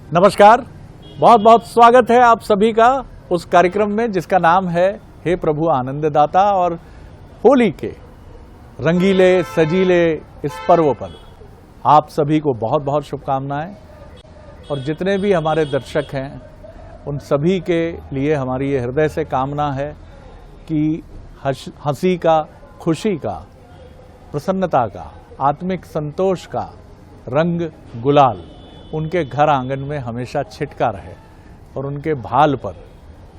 नमस्कार, बहुत बहुत स्वागत है आप सभी का उस कार्यक्रम में जिसका नाम है हे प्रभु आनंददाता। और होली के रंगीले सजीले इस पर्व पर आप सभी को बहुत बहुत शुभकामनाएं। और जितने भी हमारे दर्शक हैं उन सभी के लिए हमारी ये हृदय से कामना है कि हंसी का, खुशी का, प्रसन्नता का, आत्मिक संतोष का रंग गुलाल उनके घर आंगन में हमेशा छिटका रहे और उनके भाल पर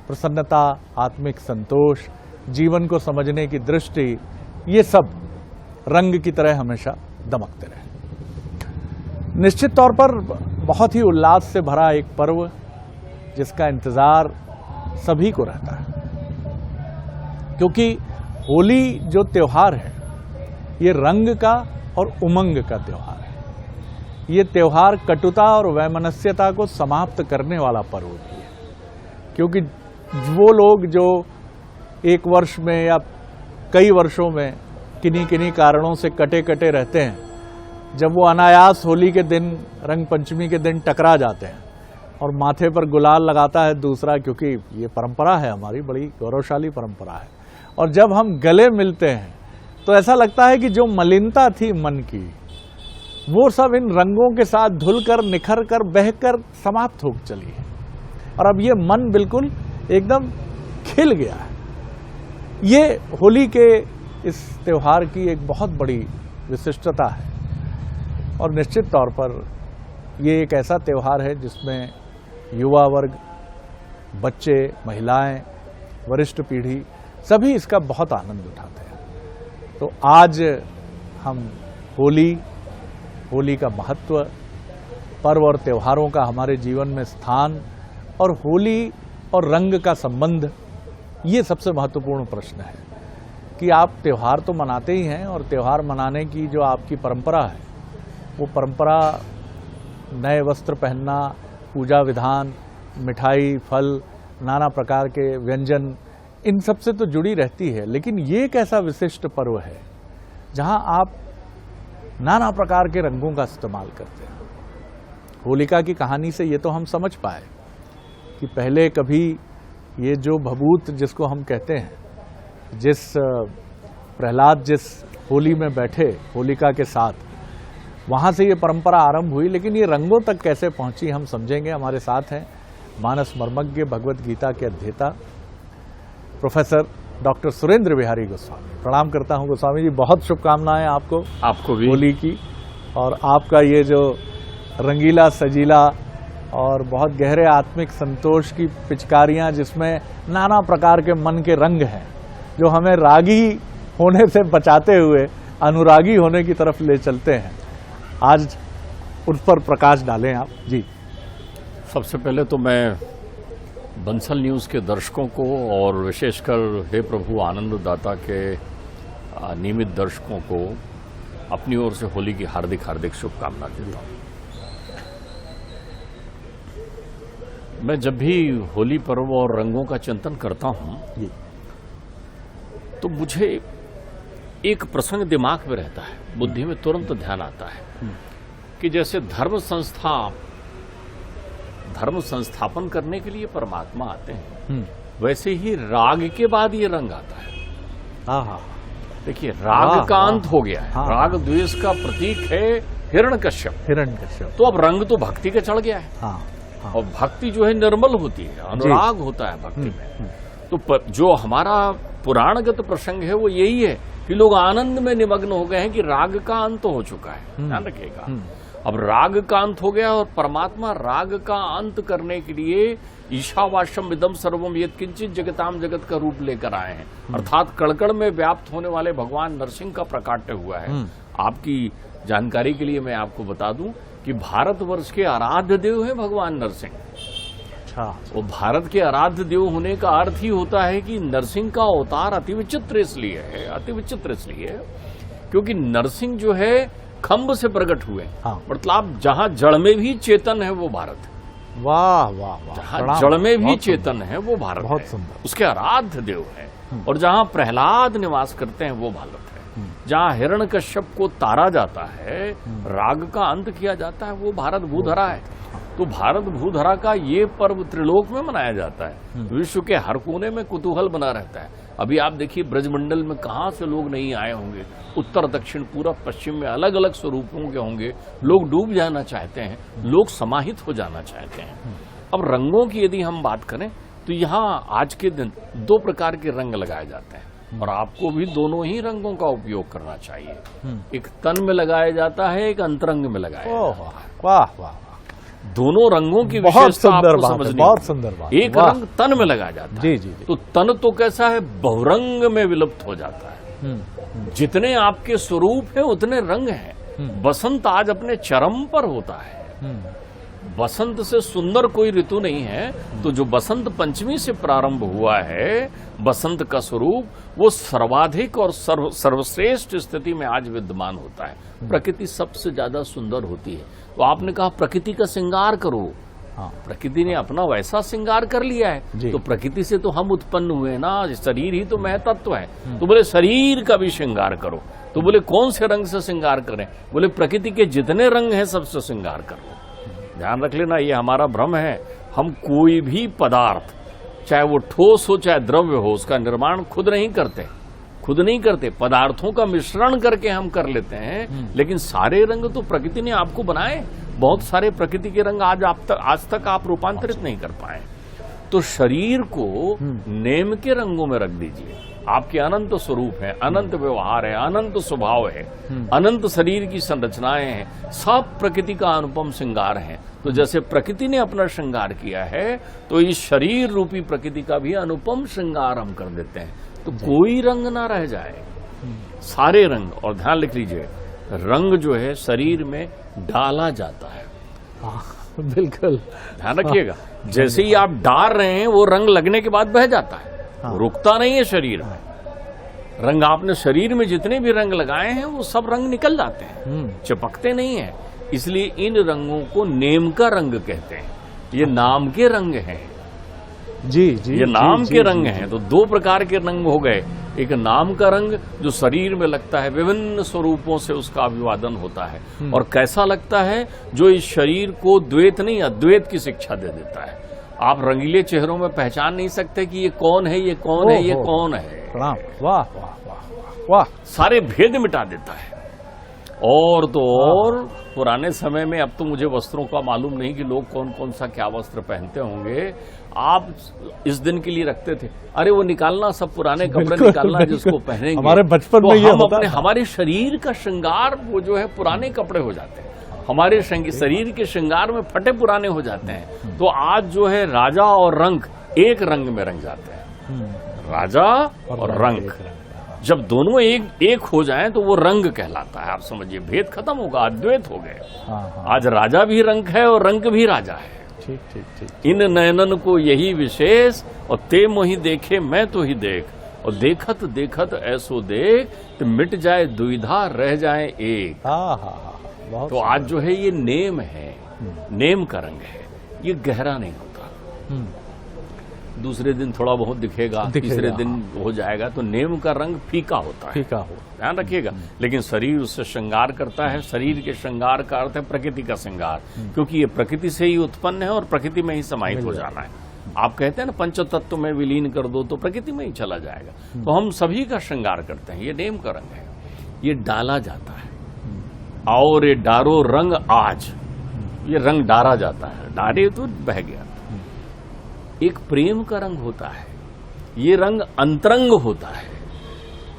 प्रसन्नता, आत्मिक संतोष, जीवन को समझने की दृष्टि, ये सब रंग की तरह हमेशा दमकते रहे। निश्चित तौर पर बहुत ही उल्लास से भरा एक पर्व जिसका इंतजार सभी को रहता है, क्योंकि होली जो त्योहार है ये रंग का और उमंग का त्योहार है। ये त्योहार कटुता और वैमनस्यता को समाप्त करने वाला पर्व भी है, क्योंकि वो लोग जो एक वर्ष में या कई वर्षों में किन्हीं किन्हीं कारणों से कटे कटे रहते हैं, जब वो अनायास होली के दिन, रंग पंचमी के दिन टकरा जाते हैं और माथे पर गुलाल लगाता है दूसरा, क्योंकि ये परंपरा है हमारी, बड़ी गौरवशाली परंपरा है। और जब हम गले मिलते हैं तो ऐसा लगता है कि जो मलिनता थी मन की, वो सब इन रंगों के साथ धुलकर, निखर कर, बहकर समाप्त हो चली है और अब ये मन बिल्कुल एकदम खिल गया है। ये होली के इस त्योहार की एक बहुत बड़ी विशिष्टता है और निश्चित तौर पर ये एक ऐसा त्योहार है जिसमें युवा वर्ग, बच्चे, महिलाएं, वरिष्ठ पीढ़ी सभी इसका बहुत आनंद उठाते हैं। तो आज हम होली का महत्व, पर्व और त्योहारों का हमारे जीवन में स्थान और होली और रंग का संबंध, ये सबसे महत्वपूर्ण प्रश्न है कि आप त्यौहार तो मनाते ही हैं और त्यौहार मनाने की जो आपकी परंपरा है वो परंपरा नए वस्त्र पहनना, पूजा विधान, मिठाई, फल, नाना प्रकार के व्यंजन, इन सब से तो जुड़ी रहती है। लेकिन ये एक ऐसा विशिष्ट पर्व है जहां आप नाना प्रकार के रंगों का इस्तेमाल करते हैं। होलिका की कहानी से ये तो हम समझ पाए कि पहले कभी ये जो भभूत जिसको हम कहते हैं, जिस प्रहलाद जिस होली में बैठे होलिका के साथ, वहाँ से ये परंपरा आरंभ हुई। लेकिन ये रंगों तक कैसे पहुँची हम समझेंगे। हमारे साथ हैं मानस मर्मज्ञ, भगवत गीता के अध्येता प्रोफेसर डॉक्टर सुरेंद्र बिहारी गोस्वामी। प्रणाम करता हूं गोस्वामी जी, बहुत शुभकामनाएं आपको भी होली की। और आपका ये जो रंगीला सजीला और बहुत गहरे आत्मिक संतोष की पिचकारियां, जिसमें नाना प्रकार के मन के रंग हैं, जो हमें रागी होने से बचाते हुए अनुरागी होने की तरफ ले चलते हैं, आज उस पर प्रकाश डालें आप जी। सबसे पहले तो मैं बंसल न्यूज़ के दर्शकों को और विशेषकर हे प्रभु आनंददाता के नियमित दर्शकों को अपनी ओर से होली की हार्दिक हार्दिक शुभकामना देता हूँ। मैं जब भी होली पर्व और रंगों का चिंतन करता हूँ तो मुझे एक प्रसंग दिमाग में रहता है, बुद्धि में तुरंत ध्यान आता है कि जैसे धर्म संस्थापन करने के लिए परमात्मा आते हैं, वैसे ही राग के बाद ये रंग आता है। देखिए, राग का अंत हो गया है। राग द्वेष का प्रतीक है हिरण्यकश्यप। तो अब रंग तो भक्ति का चढ़ गया है। और भक्ति जो है निर्मल होती है, अनुराग होता है भक्ति में। तो जो हमारा पुराणगत प्रसंग है वो यही है कि लोग आनंद में निमग्न हो गए हैं कि राग का अंत हो चुका है। ध्यान रखिएगा, अब राग का अंत हो गया और परमात्मा राग का अंत करने के लिए ईशावास्यम इदम सर्वम यत्किंचित जगताम जगत का रूप लेकर आए हैं। अर्थात कड़कड़ में व्याप्त होने वाले भगवान नरसिंह का प्रकाट्य हुआ है। आपकी जानकारी के लिए मैं आपको बता दूं कि भारतवर्ष के आराध्य देव है भगवान नरसिंह। वो भारत के आराध्य देव होने का अर्थ ही होता है कि नरसिंह का अवतार अति विचित्र इसलिए है क्योंकि नरसिंह जो है खम्भ से प्रकट हुए। मतलब जहां जड़ में भी चेतन है वो भारत है। वाह वाह वाह। जहां जड़ में भी चेतन है वो भारत बहुत है, सुंदर। उसके आराध्य देव है। और जहां प्रहलाद निवास करते हैं वो भारत है। जहाँ हिरण्यकश्यप को तारा जाता है, राग का अंत किया जाता है, वो भारत भूधरा है। तो भारत भूधरा का ये पर्व त्रिलोक में मनाया जाता है, विश्व के हर कोने में कुतूहल बना रहता है। अभी आप देखिए ब्रजमंडल में कहाँ से लोग नहीं आए होंगे, उत्तर दक्षिण पूरब पश्चिम में अलग अलग स्वरूपों के होंगे। लोग डूब जाना चाहते हैं, लोग समाहित हो जाना चाहते हैं। अब रंगों की यदि हम बात करें तो यहाँ आज के दिन 2 प्रकार के रंग लगाए जाते हैं, और आपको भी दोनों ही रंगों का उपयोग करना चाहिए। एक तन में लगाया जाता है, एक अंतरंग में लगाया जाता है। वाह वाह, दोनों रंगों की बहुत विशेषता सुंदर आपको बात है, समझनी बहुत सुंदर बात। एक रंग तन में लगाया जाता है। जी जी जी। तो तन तो कैसा है, बहुरंग में विलुप्त हो जाता है। जितने आपके स्वरूप हैं उतने रंग हैं। बसंत आज अपने चरम पर होता है। बसंत से सुंदर कोई ऋतु नहीं है। तो जो बसंत पंचमी से प्रारंभ हुआ है, बसंत का स्वरूप वो सर्वाधिक और सर्वश्रेष्ठ स्थिति में आज विद्यमान होता है। प्रकृति सबसे ज्यादा सुंदर होती है। तो आपने कहा प्रकृति का श्रृंगार करो। हाँ, प्रकृति ने अपना वैसा श्रृंगार कर लिया है। तो प्रकृति से तो हम उत्पन्न हुए ना, शरीर ही तो महतत्व है। तो बोले शरीर का भी श्रृंगार करो। तो बोले कौन से रंग से श्रृंगार करें? बोले प्रकृति के जितने रंग हैं सबसे श्रृंगार करो। ध्यान रख लेना, ये हमारा भ्रम है। हम कोई भी पदार्थ, चाहे वो ठोस हो चाहे द्रव्य हो, उसका निर्माण खुद नहीं करते। पदार्थों का मिश्रण करके हम कर लेते हैं। लेकिन सारे रंग तो प्रकृति ने आपको बनाए। बहुत सारे प्रकृति के रंग आज तक आप रूपांतरित नहीं कर पाए। तो शरीर को नेम के रंगों में रख दीजिए। आपके अनंत स्वरूप है, अनंत व्यवहार है, अनंत स्वभाव है, अनंत शरीर की संरचनाएं हैं, सब प्रकृति का अनुपम श्रृंगार है। तो जैसे प्रकृति ने अपना श्रृंगार किया है, तो इस शरीर रूपी प्रकृति का भी अनुपम श्रृंगार हम कर देते हैं। तो कोई रंग ना रह जाए, सारे रंग। और ध्यान लिख लीजिए, रंग जो है शरीर में डाला जाता है। बिल्कुल ध्यान रखिएगा। जैसे ही आप डाल रहे हैं, वो रंग लगने के बाद बह जाता है। रुकता नहीं है शरीर में। रंग आपने शरीर में जितने भी रंग लगाए हैं, वो सब रंग निकल जाते हैं, चिपकते नहीं है। इसलिए इन रंगों को नेम का रंग कहते हैं। ये नाम के रंग हैं। जी जी, ये नाम के रंग हैं। तो 2 प्रकार के रंग हो गए। एक नाम का रंग जो शरीर में लगता है, विभिन्न स्वरूपों से उसका अभिवादन होता है। और कैसा लगता है, जो इस शरीर को द्वैत नहीं अद्वैत की शिक्षा दे देता है। आप रंगीले चेहरों में पहचान नहीं सकते कि ये कौन है, ये कौन है, ये कौन है। वाह वाह वाह वाह, सारे भेद मिटा देता है। और तो और पुराने समय में, अब तो मुझे वस्त्रों का मालूम नहीं कि लोग कौन कौन सा क्या वस्त्र पहनते होंगे। आप इस दिन के लिए रखते थे, अरे वो निकालना, सब पुराने कपड़े निकालना जिसको पहनेंगे। हमारे बचपन में ये होता था। हमारे शरीर का श्रृंगार वो जो है पुराने कपड़े हो जाते हैं। हमारे शरीर के श्रृंगार में फटे पुराने हो जाते हैं। तो आज जो है राजा और रंग एक रंग में रंग जाते हैं। राजा और रंग जब दोनों एक हो जाएं तो वो रंग कहलाता है। आप समझिए, भेद खत्म होगा, अद्वैत हो गए। आज राजा भी रंग है और रंग भी राजा है। ठीक ठीक ठीक। इन नयनन को यही विशेष, और ते मोहि देखे मैं तो ही देख, और देखत देखत ऐसो देख, तो मिट जाए दुविधा रह जाए एक। तो आज जो है ये नेम है, नेम का रंग है। ये गहरा नहीं होता। दूसरे दिन थोड़ा बहुत दिखेगा, तीसरे दिन हो जाएगा। तो नेम का रंग फीका होता है, फीका हो, ध्यान रखिएगा। लेकिन शरीर उससे श्रृंगार करता है। शरीर के श्रृंगार का अर्थ है प्रकृति का श्रृंगार, क्योंकि ये प्रकृति से ही उत्पन्न है और प्रकृति में ही समाहित हो जाना है। आप कहते हैं ना, पंच तत्व में विलीन कर दो तो प्रकृति में ही चला जाएगा। तो हम सभी का श्रृंगार करते हैं। ये नेम का रंग है, ये डाला जाता है। और ये डारो रंग आज, ये रंग डारा जाता है। डारे तो बह गया। एक प्रेम का रंग होता है, ये रंग अंतरंग होता है।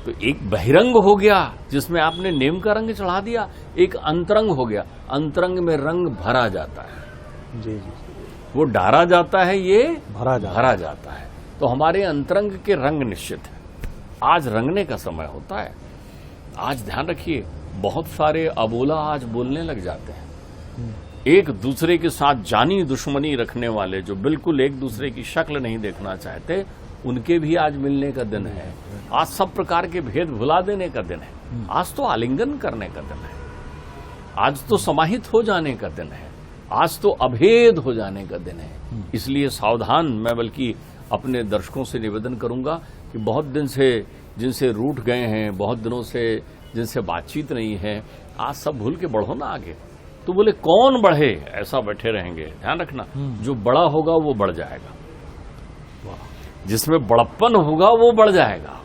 तो एक बहिरंग हो गया जिसमें आपने नेम का रंग चढ़ा दिया, एक अंतरंग हो गया। अंतरंग में रंग भरा जाता है। जी जी, वो डारा जाता है, ये भरा जाता है। तो हमारे अंतरंग के रंग निश्चित है। आज रंगने का समय होता है। आज ध्यान रखिए, बहुत सारे अबोला आज बोलने लग जाते हैं। एक दूसरे के साथ जानी दुश्मनी रखने वाले, जो बिल्कुल एक दूसरे की शक्ल नहीं देखना चाहते, उनके भी आज मिलने का दिन है। आज सब प्रकार के भेद भुला देने का दिन है। आज तो आलिंगन करने का दिन है। आज तो समाहित हो जाने का दिन है। आज तो अभेद हो जाने का दिन है। इसलिए सावधान। मैं बल्कि अपने दर्शकों से निवेदन करूंगा कि बहुत दिन से जिनसे रूठ गए हैं, बहुत दिनों से जिनसे बातचीत नहीं है, आज सब भूल के बढ़ो ना आगे। तो बोले कौन बढ़े, ऐसा बैठे रहेंगे, ध्यान रखना, जो बड़ा होगा वो बढ़ जाएगा, जिसमें बड़प्पन होगा वो बढ़ जाएगा।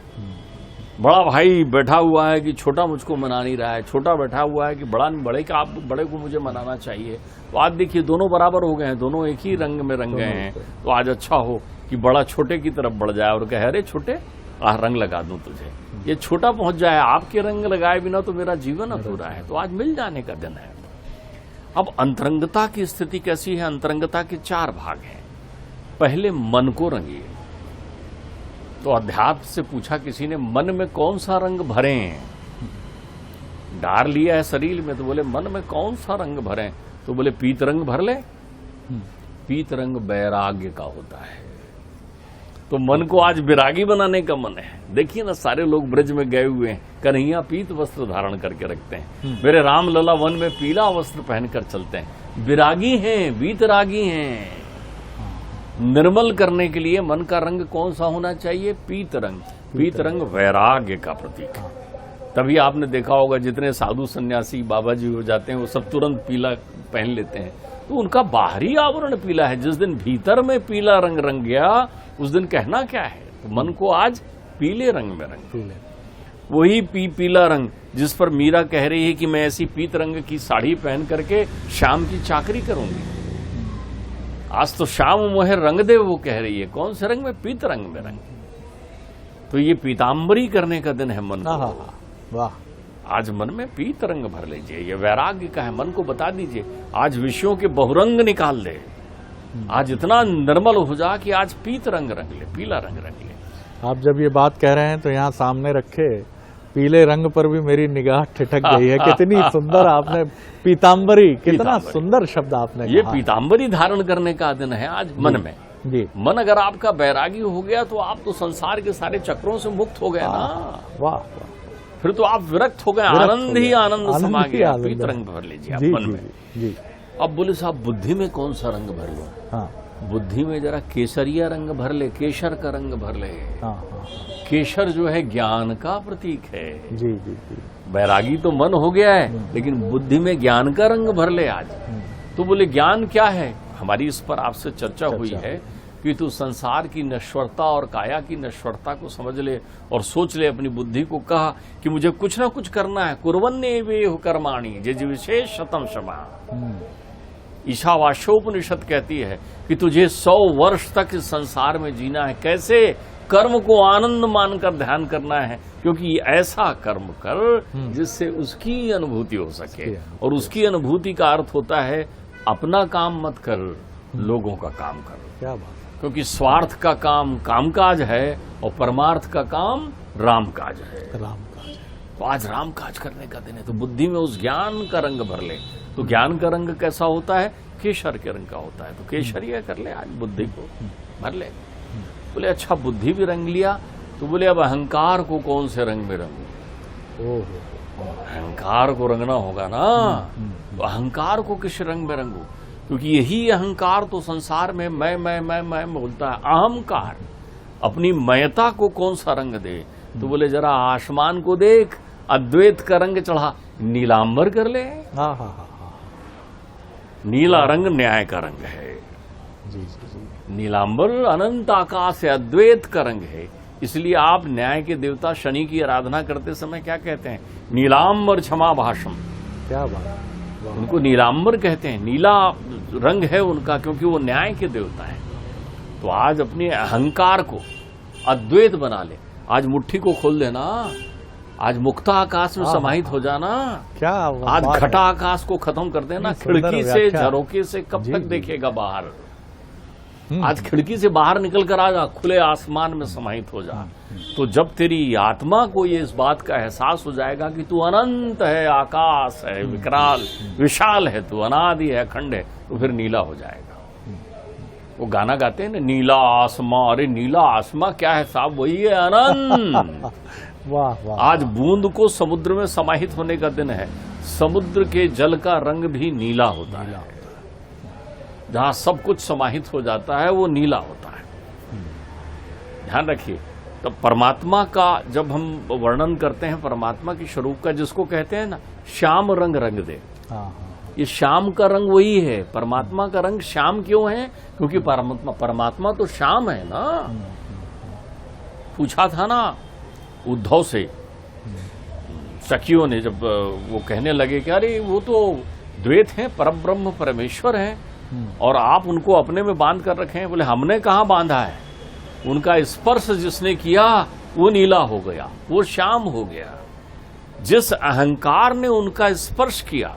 बड़ा भाई बैठा हुआ है कि छोटा मुझको मना नहीं रहा है, छोटा बैठा हुआ है कि बड़ा नहीं, बड़े का आप बड़े को मुझे मनाना चाहिए। तो आज देखिए दोनों बराबर हो गए हैं, दोनों एक ही रंग में रंग गए हैं। तो आज अच्छा हो कि बड़ा छोटे की तरफ बढ़ जाए और कहे अरे छोटे रंग लगा दूं तुझे, ये छोटा पहुंच जाए, आपके रंग लगाए बिना तो मेरा जीवन अधूरा है। तो आज मिल जाने का दिन है। अब अंतरंगता की स्थिति कैसी है? अंतरंगता के 4 भाग हैं। पहले मन को रंगिए। तो अध्यात्म से पूछा किसी ने, मन में कौन सा रंग भरें? डार लिया है शरीर में, तो बोले मन में कौन सा रंग भरें? तो बोले पीत रंग भर ले। पीत रंग वैराग्य का होता है। तो मन को आज विरागी बनाने का मन है। देखिए ना, सारे लोग ब्रज में गए हुए हैं, कन्हैया पीत वस्त्र धारण करके रखते हैं, मेरे राम लला वन में पीला वस्त्र पहनकर चलते हैं। विरागी हैं, वीतरागी हैं। निर्मल करने के लिए मन का रंग कौन सा होना चाहिए? पीत रंग। पीत रंग वैराग्य का प्रतीक है। तभी आपने देखा होगा जितने साधु सन्यासी बाबा जी हो जाते हैं वो सब तुरंत पीला पहन लेते हैं। तो उनका बाहरी आवरण पीला है। जिस दिन भीतर में पीला रंग रंग गया उस दिन कहना क्या है? तो मन को आज पीले रंग में रंग, वही पीला रंग जिस पर मीरा कह रही है कि मैं ऐसी पीत रंग की साड़ी पहन करके शाम की चाकरी करूंगी। आज तो शाम मोहे रंग दे, वो कह रही है। कौन से रंग में? पीत रंग में रंग। तो ये पीतांबरी करने का दिन है मन को। वाह, आज मन में पीत रंग भर लीजिए, ये वैराग्य का है। मन को बता दीजिए आज विषयों के बहुरंग निकाल दे। आज इतना निर्मल हो जा कि आज पीत रंग रंग ले, पीला रंग रंग ले। आप जब ये बात कह रहे हैं तो यहाँ सामने रखे पीले रंग पर भी मेरी निगाह ठिठक गई है। कितनी सुंदर आपने पीतांबरी, कितना सुंदर शब्द आपने ये पीतांबरी धारण करने का दिन है आज मन में जी। मन अगर आपका बैरागी हो गया तो आप तो संसार के सारे चक्रों से मुक्त हो गए ना। वाह, फिर तो आप विरक्त हो गए, आनंद ही आनंद समा गया। पीत रंग भर लीजिए आप मन में जी। अब बोले साहब बुद्धि में कौन सा रंग भर लो? हाँ। बुद्धि में जरा केसरिया रंग भर ले, केसर का रंग भर ले। हाँ। केसर जो है ज्ञान का प्रतीक है। जी जी जी। बैरागी तो मन हो गया है, लेकिन बुद्धि में ज्ञान का रंग भर ले आज। तो बोले ज्ञान क्या है? हमारी इस पर आपसे चर्चा हुई है कि तू संसार की नश्वरता और काया की नश्वरता को समझ ले और सोच ले। अपनी बुद्धि को कहा कि मुझे कुछ ना कुछ करना है। कुर्वन्ने वे कर्माणि जे विशेष शतम क्षमा। ईशावास्योपनिषद कहती है कि तुझे 100 वर्ष तक इस संसार में जीना है। कैसे? कर्म को आनंद मानकर ध्यान करना है, क्योंकि ऐसा कर्म कर जिससे उसकी अनुभूति हो सके। और उसकी अनुभूति का अर्थ होता है अपना काम मत कर, लोगों का काम कर। क्या बात। क्योंकि स्वार्थ का काम कामकाज है और परमार्थ का काम रामकाज है। तो आज रामकाज करने का दिन है। तो बुद्धि में उस ज्ञान का रंग भर ले। तो ज्ञान का रंग कैसा होता है? केसर के रंग का होता है। तो केसरिया कर ले आज, बुद्धि को भर ले। बोले अच्छा बुद्धि भी रंग लिया, तो बोले अब अहंकार को कौन से रंग में रंगू? अहंकार को रंगना होगा ना। तो अहंकार को किस रंग में रंगू? क्योंकि यही अहंकार तो संसार में मैं बोलता है। अहंकार अपनी मयता को कौन सा रंग दे? तो बोले जरा आसमान को देख, अद्वैत का रंग चढ़ा, नीलांबर कर ले। नीला रंग न्याय का रंग है। जी जी जी। नीलांबर अनंत आकाश से अद्वैत का रंग है। इसलिए आप न्याय के देवता शनि की आराधना करते समय क्या कहते हैं? नीलांबर क्षमा भाषम। क्या बात। उनको नीलांबर कहते हैं, नीला रंग है उनका, क्योंकि वो न्याय के देवता है। तो आज अपने अहंकार को अद्वैत बना ले। आज मुट्ठी को खोल देना, आज मुक्ता आकाश में समाहित हो जाना। क्या आज घटा आकाश को खत्म कर देना। खिड़की से, झरोके से कब तक देखेगा बाहर? आज खिड़की से बाहर निकल कर आ जा, खुले आसमान में समाहित हो जा। तो जब तेरी आत्मा को ये इस बात का एहसास हो जाएगा कि तू अनंत है, आकाश है, विकराल विशाल है, तू अनादि है, अखंड है, तो फिर नीला हो जाएगा। वो गाना गाते हैं ना, नीला आसमां। अरे नीला आसमां क्या है साहब? वही है अनंत। वाह वाह। आज बूंद को समुद्र में समाहित होने का दिन है। समुद्र के जल का रंग भी नीला होता है। जहां सब कुछ समाहित हो जाता है वो नीला होता है। ध्यान रखिए। तो परमात्मा का जब हम वर्णन करते हैं परमात्मा के स्वरूप का, जिसको कहते हैं ना श्याम रंग रंग दे, ये श्याम का रंग वही है। परमात्मा का रंग श्याम क्यों है? क्योंकि परमात्मा तो श्याम है ना। पूछा था ना उद्धव से सखियों ने, जब वो कहने लगे कि अरे वो तो द्वैत हैं, परब्रह्म परमेश्वर हैं और आप उनको अपने में बांध कर रखे हैं। बोले हमने कहाँ बांधा है, उनका स्पर्श जिसने किया वो नीला हो गया, वो श्याम हो गया। जिस अहंकार ने उनका स्पर्श किया,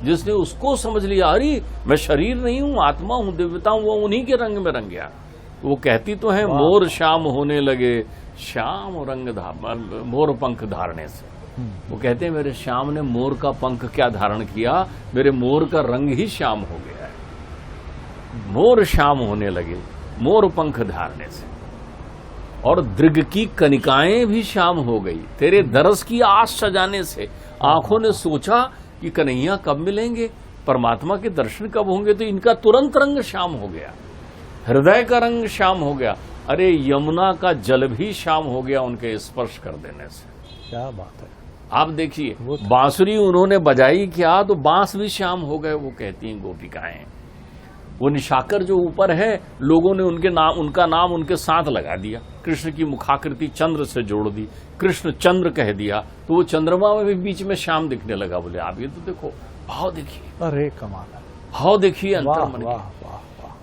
जिसने उसको समझ लिया अरे मैं शरीर नहीं हूं, आत्मा हूं, दिव्यता हूं, वो उन्हीं के रंग में रंग गया। वो कहती तो है मोर श्याम होने लगे, श्याम रंग मोर पंख धारने से। वो कहते हैं मेरे श्याम ने मोर का पंख क्या धारण किया, मेरे मोर का रंग ही श्याम हो गया है। मोर श्याम होने लगे मोर पंख धारने से, और दृग की कनिकाएं भी श्याम हो गई तेरे दरस की आस सजाने से। आंखों ने सोचा कि कन्हैया कब मिलेंगे, परमात्मा के दर्शन कब होंगे, तो इनका तुरंत रंग श्याम हो गया, हृदय का रंग श्याम हो गया। अरे यमुना का जल भी श्याम हो गया उनके स्पर्श कर देने से। क्या बात है। आप देखिए बांसुरी उन्होंने बजाई क्या, तो बांस भी श्याम हो गए। वो कहती हैं गोपिकाएं, वो निशाकर जो ऊपर है, लोगों ने उनका नाम उनके साथ लगा दिया, कृष्ण की मुखाकृति चंद्र से जोड़ दी, कृष्ण चंद्र कह दिया, तो वो चंद्रमा में भी बीच में श्याम दिखने लगा। बोले आप ये तो देखो, भाव देखिए, अरे कमाल है, भाव देखिए अंतर मन की।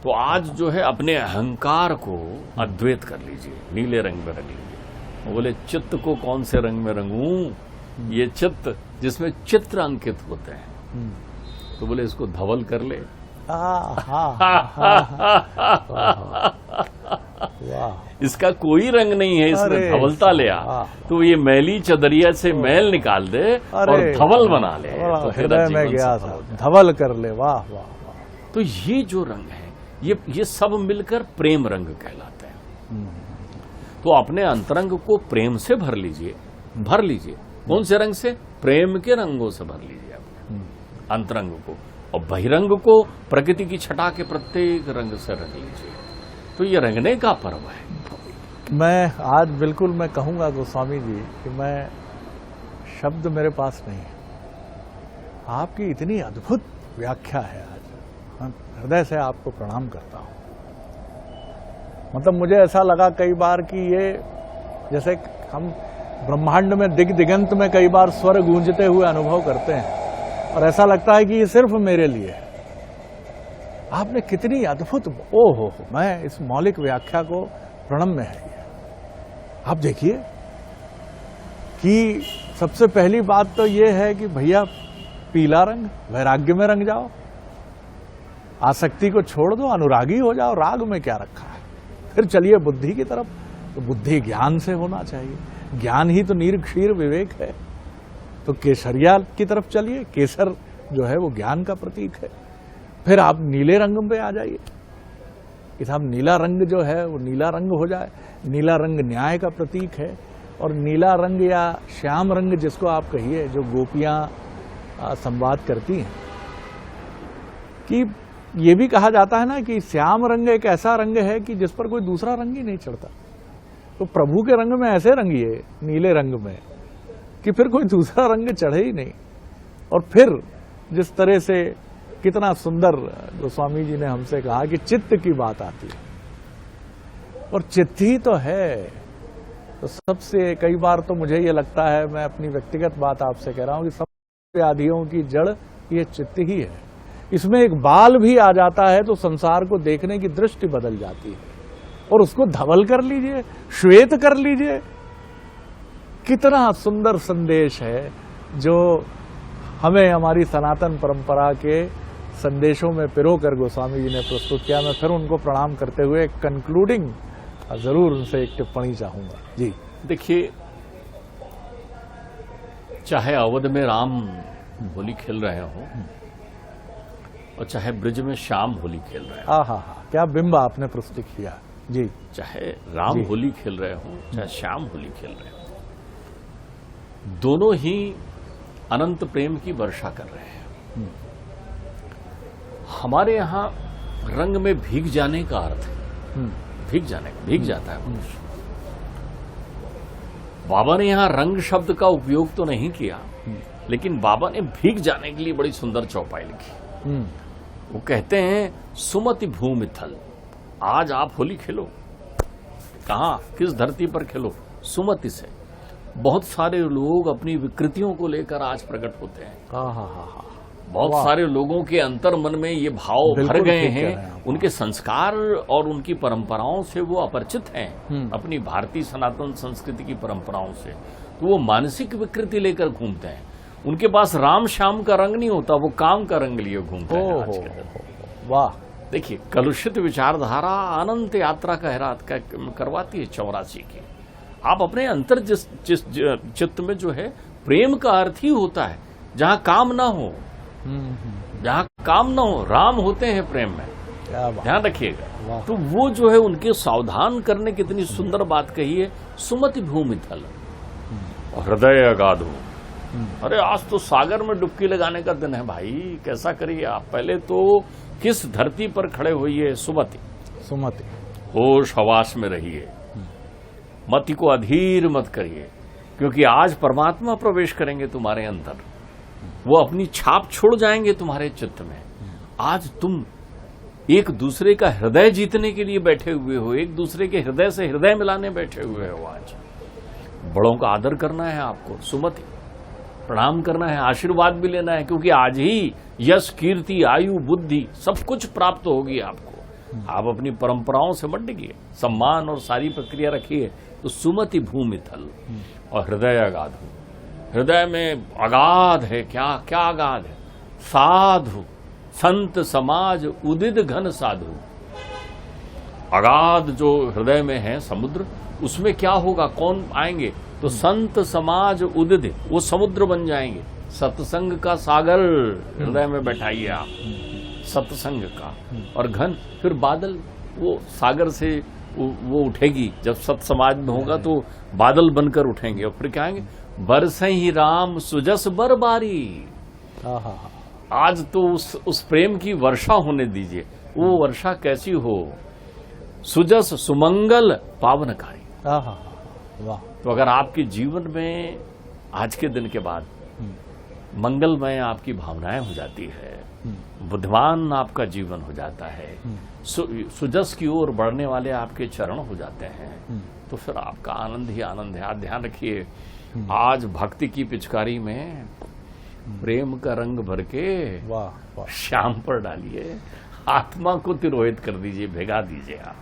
तो आज जो है अपने अहंकार को अद्वैत कर लीजिए, नीले रंग में रंग लीजिए। बोले चित्त को कौन से रंग में रंगूं, ये चित्त जिसमें चित्र अंकित होते हैं, तो बोले इसको धवल कर ले। इसका कोई रंग नहीं है, इसमें धवलता ले आ, तो ये मैली चदरिया से मैल निकाल दे और धवल बना ले, तो हृदय में गया था, धवल कर ले। वाह वाह। तो ये जो रंग है, ये सब मिलकर प्रेम रंग कहलाते हैं। तो अपने अंतरंग को प्रेम से भर लीजिए, भर लीजिए। कौन से रंग से? प्रेम के रंगों से भर लीजिए अपने अंतरंग को, और बहिरंग को प्रकृति की छटा के प्रत्येक रंग से रंग लीजिए। तो ये रंगने का पर्व है। मैं आज बिल्कुल मैं कहूंगा गोस्वामी जी कि मैं शब्द मेरे पास नहीं है, आपकी इतनी अद्भुत व्याख्या है। आज हृदय से आपको प्रणाम करता हूं। मतलब मुझे ऐसा लगा कई बार कि ये जैसे हम ब्रह्मांड में दिगंत में कई बार स्वर गूंजते हुए अनुभव करते हैं, और ऐसा लगता है कि ये सिर्फ मेरे लिए है। आपने कितनी अद्भुत, ओहो, मैं इस मौलिक व्याख्या को प्रणम्य है। आप देखिए कि सबसे पहली बात तो ये है कि भैया पीला रंग, वैराग्य में रंग जाओ, आसक्ति को छोड़ दो, अनुरागी हो जाओ। राग में क्या रखा है? फिर चलिए बुद्धि की तरफ, तो बुद्धि ज्ञान से होना चाहिए, ज्ञान ही तो नीर क्षीर विवेक है। तो केसरिया की तरफ चलिए, केसर जो है वो ज्ञान का प्रतीक है। फिर आप नीले रंग पे आ जाइए कि साहब नीला रंग जो है वो नीला रंग हो जाए। नीला रंग न्याय का प्रतीक है, और नीला रंग या श्याम रंग जिसको आप कहिए, जो गोपियां संवाद करती हैं, कि ये भी कहा जाता है ना कि श्याम रंग एक ऐसा रंग है कि जिस पर कोई दूसरा रंग ही नहीं चढ़ता। तो प्रभु के रंग में ऐसे रंगिए, नीले रंग में, कि फिर कोई दूसरा रंग चढ़े ही नहीं। और फिर जिस तरह से कितना सुंदर गोस्वामी जी ने हमसे कहा कि चित्त की बात आती है, और चित्त ही तो है। तो सबसे कई बार तो मुझे ये लगता है, मैं अपनी व्यक्तिगत बात आपसे कह रहा हूं, कि सब व्याधियों की जड़ ये चित्त ही है। इसमें एक बाल भी आ जाता है तो संसार को देखने की दृष्टि बदल जाती है, और उसको धवल कर लीजिए, श्वेत कर लीजिए। कितना सुंदर संदेश है जो हमें हमारी सनातन परंपरा के संदेशों में पिरो कर गोस्वामी जी ने प्रस्तुत किया। मैं फिर उनको प्रणाम करते हुए कंक्लूडिंग जरूर उनसे एक टिप्पणी चाहूंगा। जी देखिए, चाहे अवध में राम होली खेल रहे हो और चाहे ब्रिज में श्याम होली खेल रहे हो, हाँ, क्या बिंब आपने प्रस्तुत किया। जी, चाहे राम होली खेल रहे हो चाहे श्याम होली खेल रहे हो, दोनों ही अनंत प्रेम की वर्षा कर रहे हैं। हमारे यहां रंग में भीग जाने का अर्थ है, भीग जाने का, भीग जाता है मनुष्य। बाबा ने यहाँ रंग शब्द का उपयोग तो नहीं किया, लेकिन बाबा ने भीग जाने के लिए बड़ी सुंदर चौपाई लिखी। वो कहते हैं सुमति भूमि थल, आज आप होली खेलो, कहाँ किस धरती पर खेलो? सुमति से। बहुत सारे लोग अपनी विकृतियों को लेकर आज प्रकट होते हैं। बहुत सारे लोगों के अंतर मन में ये भाव भर गए हैं, उनके संस्कार और उनकी परंपराओं से वो अपरिचित हैं, अपनी भारतीय सनातन संस्कृति की परंपराओं से, तो वो मानसिक विकृति लेकर घूमते हैं। उनके पास राम श्याम का रंग नहीं होता, वो काम का रंग लिए घूमते हैं। वाह, देखिए कलुषित विचारधारा अनंत यात्रा करवाती है 84 की। आप अपने अंतर जिस चित्त में जो है, प्रेम का अर्थ ही होता है जहाँ काम ना हो, जहाँ काम ना हो, राम होते हैं प्रेम में, ध्यान रखिएगा। तो वो जो है उनके सावधान करने की इतनी सुंदर बात कही है, सुमति भूमि थल और हृदय अगाध हो। अरे आज तो सागर में डुबकी लगाने का दिन है भाई, कैसा करिए आप? पहले तो किस धरती पर खड़े होइए? सुमति होश हवास में रहिए, मति को अधीर मत करिए, क्योंकि आज परमात्मा प्रवेश करेंगे तुम्हारे अंदर, वो अपनी छाप छोड़ जाएंगे तुम्हारे चित्त में। आज तुम एक दूसरे का हृदय जीतने के लिए बैठे हुए हो, एक दूसरे के हृदय से हृदय मिलाने बैठे हुए हो। आज बड़ों का आदर करना है आपको, सुमति प्रणाम करना है, आशीर्वाद भी लेना है, क्योंकि आज ही यश कीर्ति आयु बुद्धि सब कुछ प्राप्त होगी आपको। आप अपनी परंपराओं से मत डिगिए, सम्मान और सारी प्रक्रिया रखिए। तो सुमति भूमि थल और हृदय अगाध हो। हृदय में अगाध है, क्या क्या अगाध है? साधु संत समाज उदित घन साधु। अगाध जो हृदय में है समुद्र, उसमें क्या होगा? कौन आएंगे? तो संत समाज उदित, वो समुद्र बन जाएंगे। सत्संग का सागर हृदय में बैठाइए आप, सत्संग का। और घन, फिर बादल, वो सागर से वो उठेगी। जब सत समाज में होगा तो बादल बनकर उठेंगे, और फिर क्या आएंगे? बरसे ही राम सुजस बरबारी। आज तो उस प्रेम की वर्षा होने दीजिए। वो वर्षा कैसी हो? सुजस सुमंगल पावनकारी। वाह। तो अगर आपके जीवन में आज के दिन के बाद मंगलमय आपकी भावनाएं हो जाती है, बुद्धिमान आपका जीवन हो जाता है, सुजस की ओर बढ़ने वाले आपके चरण हो जाते हैं, तो फिर आपका आनंद ही आनंद है। आप ध्यान रखिए, आज भक्ति की पिचकारी में प्रेम का रंग भर के श्याम पर डालिए, आत्मा को तिरोहित कर दीजिए, भिगा दीजिए। आप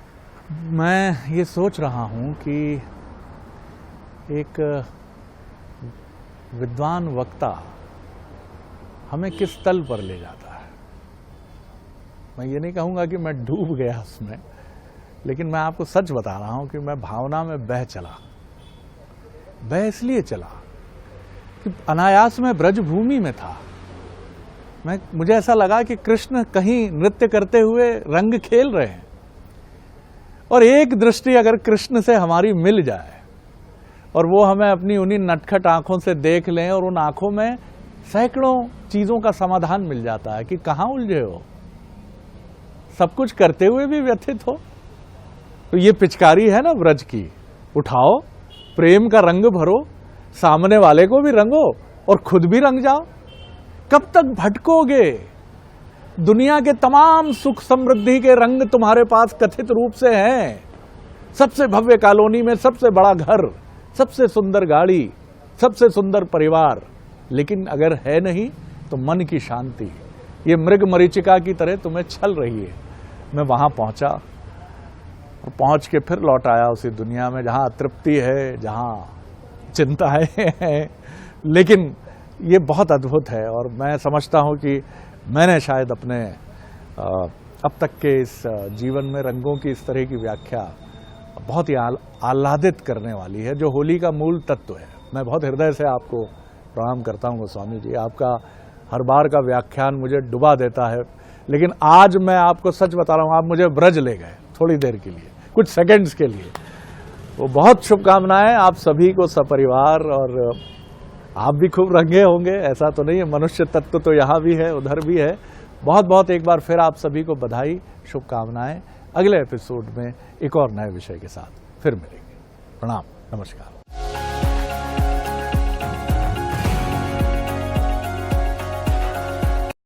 मैं ये सोच रहा हूं कि एक विद्वान वक्ता हमें किस तल पर ले जाता है। मैं ये नहीं कहूंगा कि मैं डूब गया उसमें, लेकिन मैं आपको सच बता रहा हूं कि मैं भावना में बह चला। बह इसलिए चला कि अनायास में ब्रज भूमि में था। मुझे ऐसा लगा कि कृष्ण कहीं नृत्य करते हुए रंग खेल रहे हैं, और एक दृष्टि अगर कृष्ण से हमारी मिल जाए और वो हमें अपनी उन्हीं नटखट आंखों से देख लें, और उन आंखों में सैकड़ों चीजों का समाधान मिल जाता है कि कहां उलझे हो, सब कुछ करते हुए भी व्यथित हो। तो ये पिचकारी है ना ब्रज की, उठाओ, प्रेम का रंग भरो, सामने वाले को भी रंगो और खुद भी रंग जाओ। कब तक भटकोगे? दुनिया के तमाम सुख समृद्धि के रंग तुम्हारे पास कथित रूप से हैं। सबसे भव्य कॉलोनी में सबसे बड़ा घर, सबसे सुंदर गाड़ी, सबसे सुंदर परिवार, लेकिन अगर है नहीं तो मन की शांति ये मृग मरीचिका की तरह तुम्हें छल रही है। मैं वहां पहुंचा और पहुंच के फिर लौट आया उसी दुनिया में जहां तृप्ति है, जहां चिंताएं हैं, लेकिन ये बहुत अद्भुत है। और मैं समझता हूं कि मैंने शायद अपने अब तक के इस जीवन में रंगों की इस तरह की व्याख्या बहुत ही आह्लादित करने वाली है, जो होली का मूल तत्व है। मैं बहुत हृदय से आपको प्रणाम करता हूं गोस्वामी जी, आपका हर बार का व्याख्यान मुझे डुबा देता है, लेकिन आज मैं आपको सच बता रहा हूं, आप मुझे ब्रज ले गए थोड़ी देर के लिए, कुछ सेकंड्स के लिए। वो बहुत शुभकामनाएं आप सभी को सपरिवार, और आप भी खूब रंगे होंगे, ऐसा तो नहीं है, मनुष्य तत्व तो यहाँ भी है उधर भी है। बहुत बहुत एक बार फिर आप सभी को बधाई, शुभकामनाएं। अगले एपिसोड में एक और नए विषय के साथ फिर मिलेंगे। प्रणाम, नमस्कार।